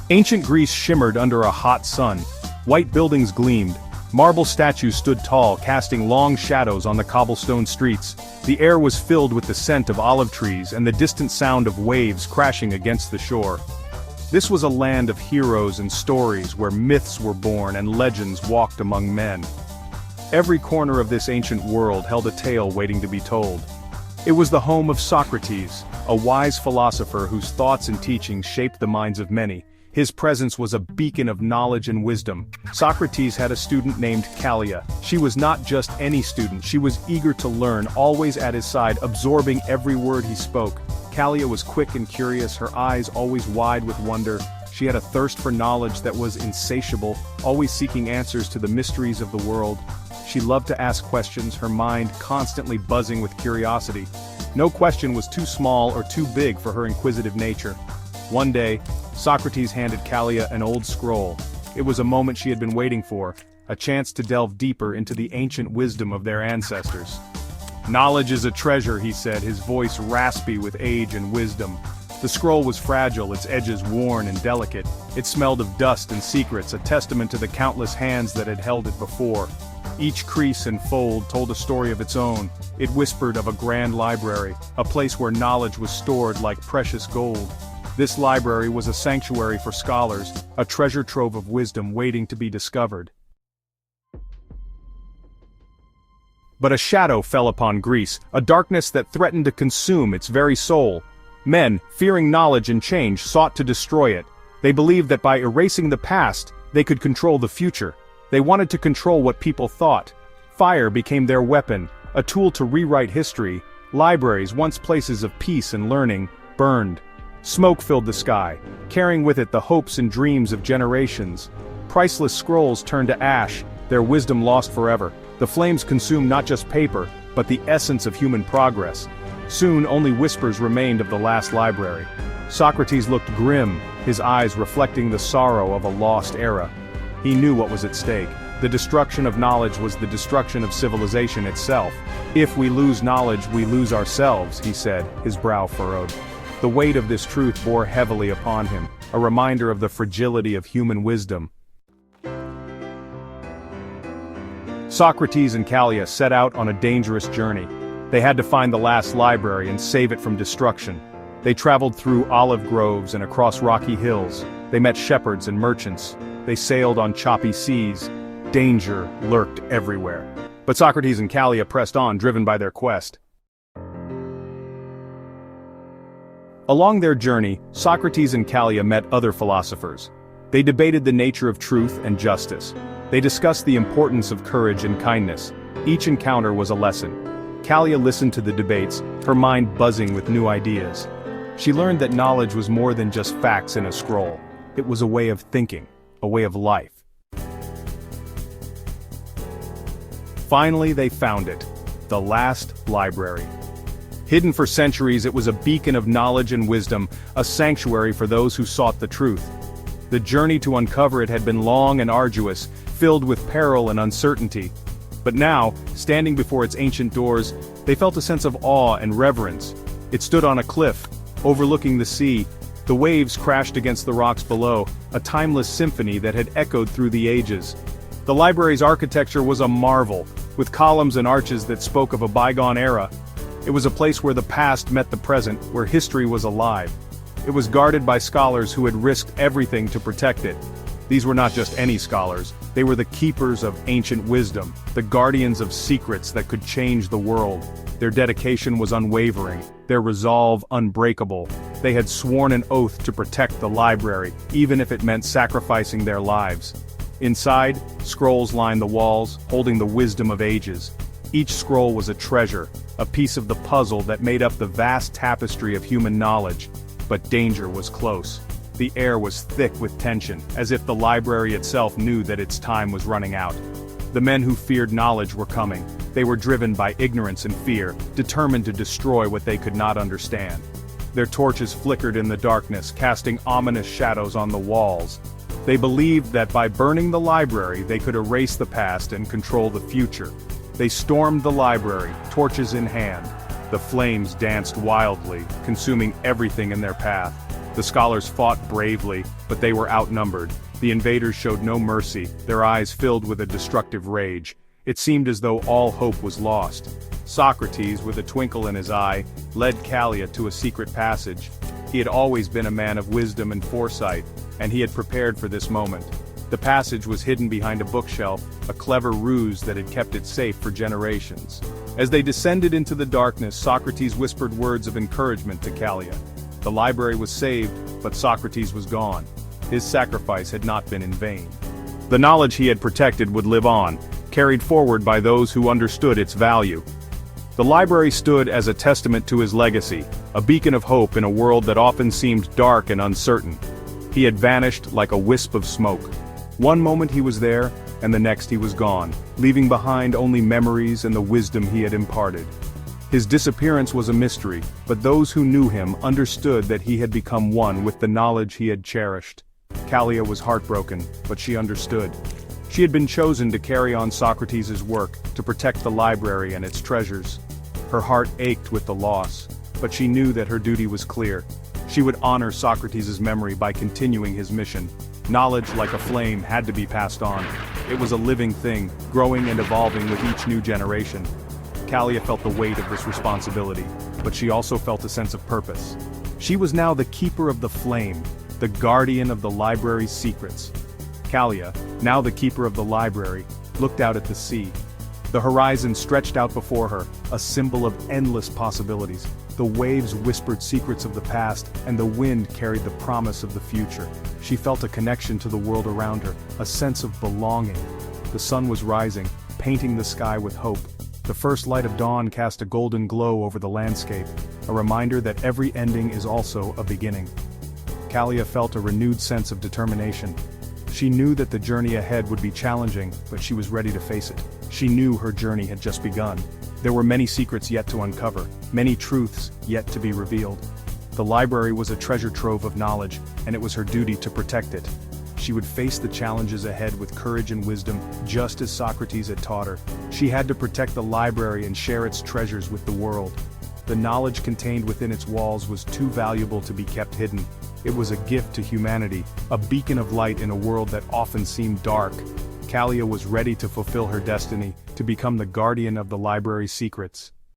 Ancient Greece shimmered under a hot sun. White buildings gleamed. Marble statues stood tall, casting long shadows on the cobblestone streets. The air was filled with the scent of olive trees and the distant sound of waves crashing against the shore. This was a land of heroes and stories where myths were born and legends walked among men. Every corner of this ancient world held a tale waiting to be told. It was the home of Socrates, a wise philosopher whose thoughts and teachings shaped the minds of many. His presence was a beacon of knowledge and wisdom. Socrates had a student named Callia. She was not just any student, she was eager to learn, always at his side, absorbing every word he spoke. Callia was quick and curious, her eyes always wide with wonder. She had a thirst for knowledge that was insatiable, always seeking answers to the mysteries of the world. She loved to ask questions, her mind constantly buzzing with curiosity. No question was too small or too big for her inquisitive nature. One day, Socrates handed Callia an old scroll. It was a moment she had been waiting for, a chance to delve deeper into the ancient wisdom of their ancestors. "Knowledge is a treasure," he said, his voice raspy with age and wisdom. The scroll was fragile, its edges worn and delicate. It smelled of dust and secrets, a testament to the countless hands that had held it before. Each crease and fold told a story of its own. It whispered of a grand library, a place where knowledge was stored like precious gold. This library was a sanctuary for scholars, a treasure trove of wisdom waiting to be discovered. But a shadow fell upon Greece, a darkness that threatened to consume its very soul. Men, fearing knowledge and change, sought to destroy it. They believed that by erasing the past, they could control the future. They wanted to control what people thought. Fire became their weapon, a tool to rewrite history. Libraries, once places of peace and learning, burned. Smoke filled the sky, carrying with it the hopes and dreams of generations. Priceless scrolls turned to ash, their wisdom lost forever. The flames consumed not just paper, but the essence of human progress. Soon only whispers remained of the last library. Socrates looked grim, his eyes reflecting the sorrow of a lost era. He knew what was at stake. The destruction of knowledge was the destruction of civilization itself. "If we lose knowledge, we lose ourselves," he said, his brow furrowed. The weight of this truth bore heavily upon him, a reminder of the fragility of human wisdom. Socrates and Callia set out on a dangerous journey. They had to find the last library and save it from destruction. They traveled through olive groves and across rocky hills. They met shepherds and merchants. They sailed on choppy seas. Danger lurked everywhere. But Socrates and Callia pressed on, driven by their quest. Along their journey, Socrates and Callia met other philosophers. They debated the nature of truth and justice. They discussed the importance of courage and kindness. Each encounter was a lesson. Callia listened to the debates, her mind buzzing with new ideas. She learned that knowledge was more than just facts in a scroll. It was a way of thinking, a way of life. Finally, they found it. The last library. Hidden for centuries, it was a beacon of knowledge and wisdom, a sanctuary for those who sought the truth. The journey to uncover it had been long and arduous, filled with peril and uncertainty. But now, standing before its ancient doors, they felt a sense of awe and reverence. It stood on a cliff, overlooking the sea. The waves crashed against the rocks below, a timeless symphony that had echoed through the ages. The library's architecture was a marvel, with columns and arches that spoke of a bygone era. It was a place where the past met the present, where history was alive. It was guarded by scholars who had risked everything to protect it. These were not just any scholars, they were the keepers of ancient wisdom, the guardians of secrets that could change the world. Their dedication was unwavering, their resolve unbreakable. They had sworn an oath to protect the library, even if it meant sacrificing their lives. Inside, scrolls lined the walls, holding the wisdom of ages. Each scroll was a treasure, a piece of the puzzle that made up the vast tapestry of human knowledge. But danger was close. The air was thick with tension, as if the library itself knew that its time was running out. The men who feared knowledge were coming. They were driven by ignorance and fear, determined to destroy what they could not understand. Their torches flickered in the darkness, casting ominous shadows on the walls. They believed that by burning the library they could erase the past and control the future. They stormed the library, torches in hand. The flames danced wildly, consuming everything in their path. The scholars fought bravely, but they were outnumbered. The invaders showed no mercy, their eyes filled with a destructive rage. It seemed as though all hope was lost. Socrates, with a twinkle in his eye, led Callia to a secret passage. He had always been a man of wisdom and foresight, and he had prepared for this moment. The passage was hidden behind a bookshelf, a clever ruse that had kept it safe for generations. As they descended into the darkness, Socrates whispered words of encouragement to Callia. The library was saved, but Socrates was gone. His sacrifice had not been in vain. The knowledge he had protected would live on, carried forward by those who understood its value. The library stood as a testament to his legacy, a beacon of hope in a world that often seemed dark and uncertain. He had vanished like a wisp of smoke. One moment he was there, and the next he was gone, leaving behind only memories and the wisdom he had imparted. His disappearance was a mystery, but those who knew him understood that he had become one with the knowledge he had cherished. Callia was heartbroken, but she understood. She had been chosen to carry on Socrates' work, to protect the library and its treasures. Her heart ached with the loss, but she knew that her duty was clear. She would honor Socrates' memory by continuing his mission. Knowledge, like a flame, had to be passed on. It was a living thing, growing and evolving with each new generation. Callia felt the weight of this responsibility, but she also felt a sense of purpose. She was now the keeper of the flame, the guardian of the library's secrets. Callia, now the keeper of the library, looked out at the sea. The horizon stretched out before her, a symbol of endless possibilities. The waves whispered secrets of the past, and the wind carried the promise of the future. She felt a connection to the world around her, a sense of belonging. The sun was rising, painting the sky with hope. The first light of dawn cast a golden glow over the landscape, a reminder that every ending is also a beginning. Callia felt a renewed sense of determination. She knew that the journey ahead would be challenging, but she was ready to face it. She knew her journey had just begun. There were many secrets yet to uncover, many truths yet to be revealed. The library was a treasure trove of knowledge, and it was her duty to protect it. She would face the challenges ahead with courage and wisdom, just as Socrates had taught her. She had to protect the library and share its treasures with the world. The knowledge contained within its walls was too valuable to be kept hidden. It was a gift to humanity, a beacon of light in a world that often seemed dark. Callia was ready to fulfill her destiny, to become the guardian of the library's secrets.